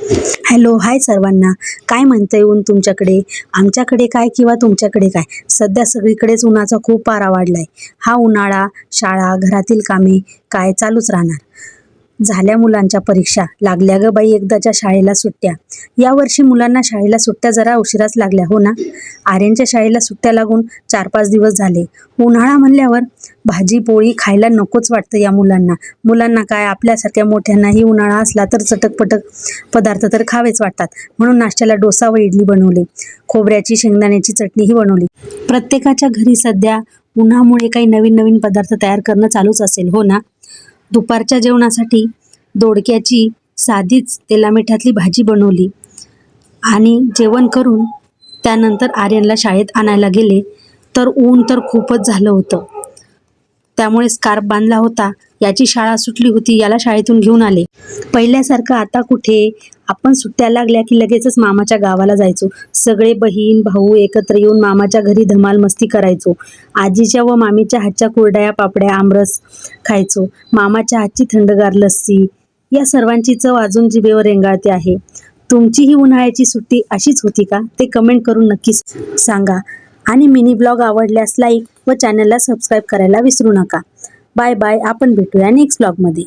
Hello, हाय सर्वांना. काय म्हणतंय ऊन तुमच्याकडे? आमच्याकडे काय किंवा तुमच्याकडे काय? सध्या सगळीकडेच उन्हाचा खूप पारा वाढलाय. हा उन्हाळा, शाळा, घरातील कामे काय चालूच राहणार. झाल्या मुलांच्या परीक्षा, लागल्या ग बाई एकदाच्या शाळेला सुट्ट्या. यावर्षी मुलांना शाळेला सुट्ट्या जरा उशिराच लागल्या हो ना. आर्यनच्या शाळेला सुट्ट्या लागून 4-5 दिवस झाले. उन्हाळा म्हणल्यावर भाजी पोळी खायला नकोच वाटतं या मुलांना. मुलांना काय, आपल्यासारख्या मोठ्यांनाही उन्हाळा असला तर चटक-पटक पदार्थ तर खावेच वाटतात. म्हणून नाश्त्याला डोसा व इडली बनवली. खोबऱ्याची शेंगदाण्याची चटणीही बनवली. प्रत्येकाच्या घरी सध्या उन्हामुळे काही नवीन नवीन पदार्थ तयार करणं चालूच असेल हो ना. दुपारच्या जेवणासाठी दोडक्याची साधीच तेलामिठातली भाजी बनवली आणि जेवण करून त्यानंतर आर्यनला शाळेत आणायला गेले तर ऊन तर खूपच झालं होतं. त्यामुळे स्कार्फ बांधला होता. याची शाळा सुटली होती, याला शाळेतून घेऊन आले. पहिल्यासारखं आता कुठे. आपण सुट्ट्या लागल्या की लगेचच मामाच्या गावाला जायचो. सगळे बहीण भाऊ एकत्र येऊन मामाच्या घरी धमाल मस्ती करायचो. आजीच्या व मामीच्या हातच्या कुरडया पापड्या आमरस खायचो. मामाच्या हातची थंडगार लस्सी, या सर्वांची चव अजून जिभेवर रेंगाळते आहे. तुमची ही उन्हाळ्याची सुट्टी अशीच होती का? ते कमेंट करून नक्कीच सांगा. आणि मिनी ब्लॉग आवडल्यास लाईक व चॅनलला सबस्क्राईब करायला विसरू नका. Bye bye. आपण भेटूया नेक्स्ट ब्लॉगमध्ये.